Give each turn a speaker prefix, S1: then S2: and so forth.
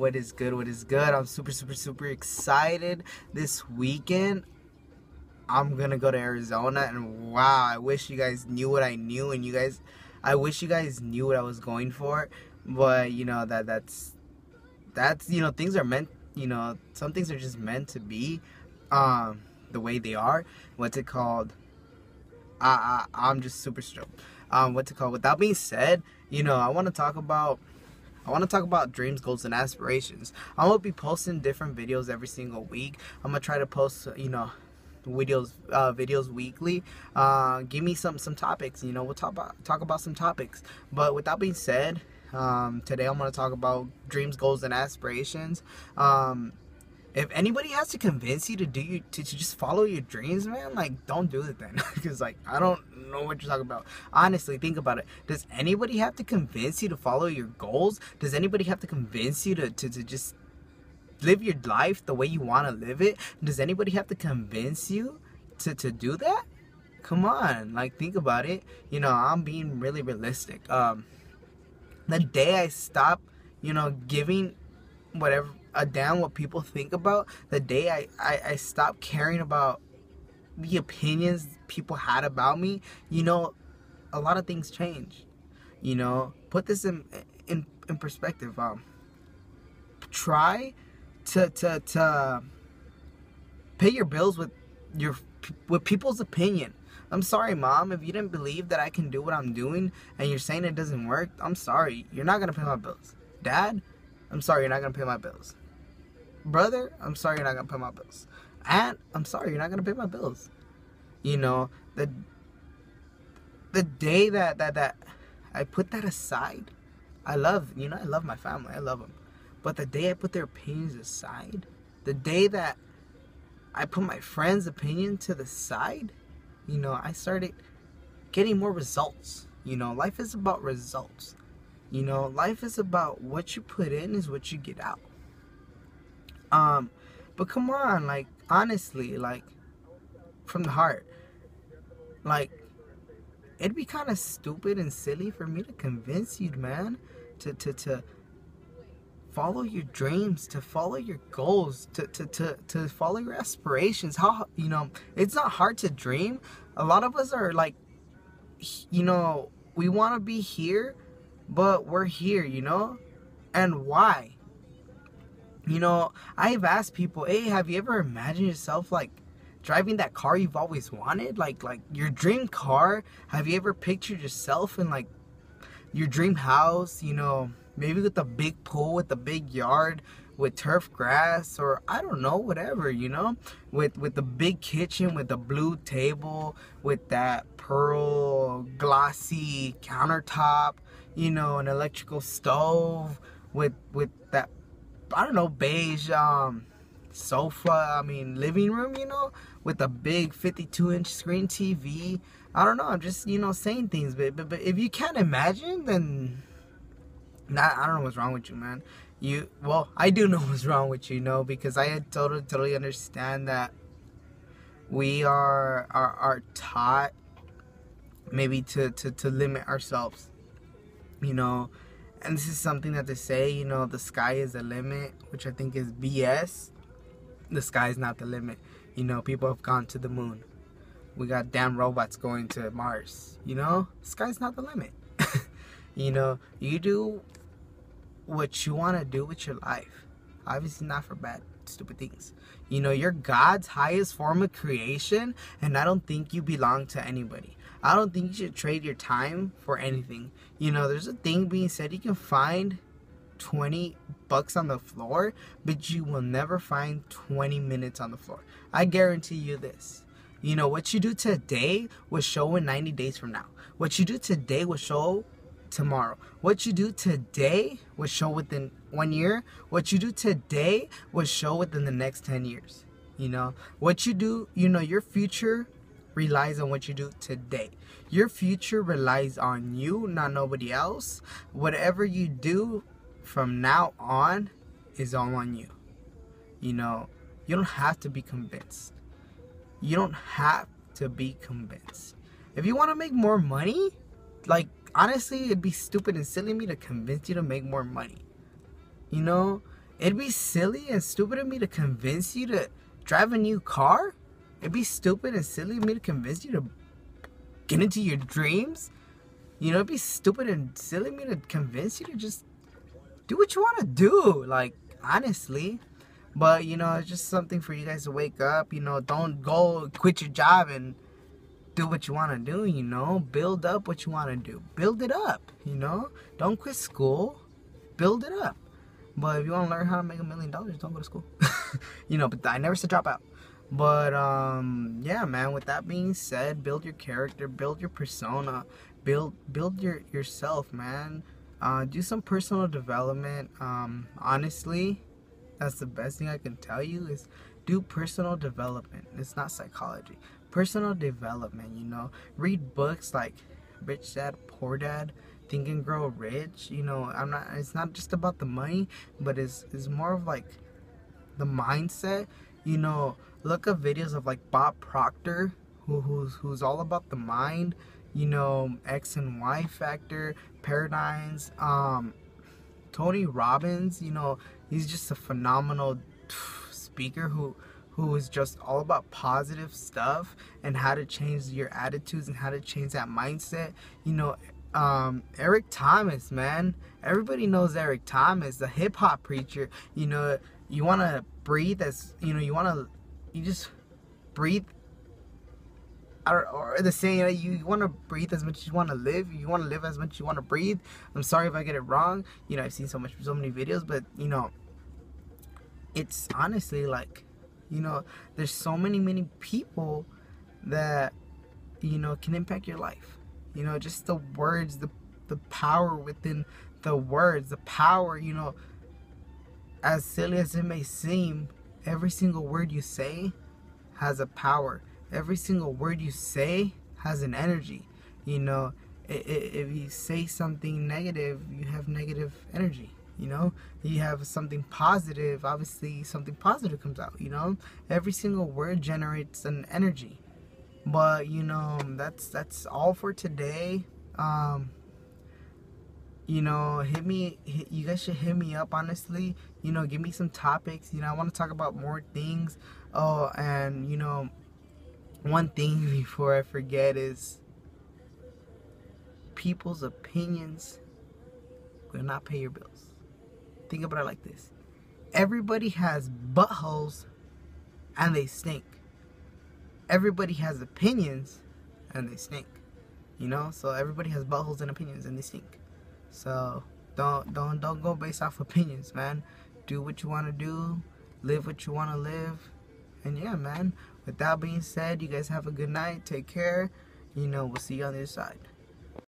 S1: What is good? What is good? I'm super excited. This weekend, I'm gonna go to Arizona, and wow, I wish you guys knew what I knew, and I wish you guys knew what I was going for. But that's things are meant. Some things are just meant to be, the way they are. What's it called? I'm just super stoked. What's it called? With that being said, I want to talk about dreams, goals, and aspirations. I'm gonna be posting different videos every single week. I'm gonna try to post, videos weekly. Give me some topics. We'll talk about some topics. But with that being said, today I'm gonna talk about dreams, goals, and aspirations. If anybody has to convince you to to just follow your dreams, man, like, don't do it then. Because, like, I don't know what you're talking about. Honestly, think about it. Does anybody have to convince you to follow your goals? Does anybody have to convince you to just live your life the way you want to live it? Does anybody have to convince you to do that? Come on, like, think about it. I'm being really realistic. The day I stop, giving whatever a damn what people think about, the day I stopped caring about the opinions people had about me, a lot of things change. Put this in perspective. Try to pay your bills with people's opinion. I'm sorry, Mom, if you didn't believe that I can do what I'm doing and you're saying it doesn't work, I'm sorry, you're not gonna pay my bills. Dad, I'm sorry, you're not gonna pay my bills. Brother, I'm sorry, you're not gonna pay my bills. Aunt, I'm sorry, you're not gonna pay my bills. The day that I put that aside, I love my family, I love them. But the day I put their opinions aside, the day that I put my friends' opinion to the side, I started getting more results. Life is about results. Life is about what you put in is what you get out. But come on, like, honestly, like, from the heart, like, it'd be kind of stupid and silly for me to convince you, man, to follow your dreams, to follow your goals, to follow your aspirations. How, it's not hard to dream. A lot of us are like, we want to be here, but we're here, and why? I've asked people, hey, have you ever imagined yourself, like, driving that car you've always wanted? Like your dream car? Have you ever pictured yourself in, like, your dream house, maybe with a big pool, with a big yard, with turf grass, or I don't know, whatever, with the big kitchen, with the blue table, with that pearl glossy countertop, an electrical stove, with that, I don't know, beige sofa, living room, with a big 52-inch screen TV. I don't know, I'm just, saying things, but if you can't imagine, then I don't know what's wrong with you, man. Well, I do know what's wrong with you, because I totally understand that we are taught maybe to limit ourselves, and this is something that they say, the sky is the limit, which I think is BS. The sky is not the limit. People have gone to the moon. We got damn robots going to Mars. The sky's not the limit. You do what you want to do with your life. Obviously not for bad, stupid things. You're God's highest form of creation, and I don't think you belong to anybody. I don't think you should trade your time for anything. There's a thing being said, you can find 20 bucks on the floor, but you will never find 20 minutes on the floor. I guarantee you this. What you do today will show in 90 days from now. What you do today will show tomorrow. What you do today will show within 1 year. What you do today will show within the next 10 years. What you do, your future relies on what you do today. Your future relies on you, not nobody else. Whatever you do from now on is all on you. You don't have to be convinced. You don't have to be convinced. If you want to make more money, like, honestly, it'd be stupid and silly of me to convince you to make more money. It'd be silly and stupid of me to convince you to drive a new car. It'd be stupid and silly of me to convince you to get into your dreams. You know, it'd be stupid and silly of me to convince you to just do what you want to do. Like, honestly. But, you know, it's just something for you guys to wake up. You know, don't go quit your job and do what you want to do, you know. Build up what you want to do. Build it up, you know. Don't quit school. Build it up. But if you want to learn how to make $1 million, don't go to school. You know, but I never said drop out. But, yeah, man, with that being said, build your character, build your persona, build yourself, man. Do some personal development. Honestly, that's the best thing I can tell you is do personal development. It's not psychology. Personal development, you know. Read books like Rich Dad, Poor Dad, Think and Grow Rich. You know, it's not just about the money, but it's more of like the mindset. You know, look up videos of like Bob Proctor, who's all about the mind. You know, X and Y factor, paradigms. Tony Robbins, you know, he's just a phenomenal speaker who is just all about positive stuff and how to change your attitudes and how to change that mindset. You know, Eric Thomas, man. Everybody knows Eric Thomas, the hip hop preacher. You know, you want to breathe as, you know, you just breathe. Or the saying, you want to breathe as much as you want to live. You want to live as much as you want to breathe. I'm sorry if I get it wrong. You know, I've seen so many videos, but, you know, it's honestly like, you know, there's so many people that, you know, can impact your life. You know, just the words, the power within the words, the power, you know, as silly as it may seem, every single word you say has a power. Every single word you say has an energy. You know, if you say something negative, you have negative energy. You know, you have something positive, obviously something positive comes out. You know, every single word generates an energy. But, you know, that's all for today. You know, you guys should hit me up, honestly. You know, give me some topics. You know, I want to talk about more things. Oh, and, you know, one thing before I forget is people's opinions will not pay your bills. Think about it like this. Everybody has buttholes and they stink. Everybody has opinions and they stink. You know? So everybody has buttholes and opinions and they stink. So don't go based off opinions, man. Do what you want to do. Live what you want to live. And yeah, man. With that being said, you guys have a good night. Take care. You know, we'll see you on the other side.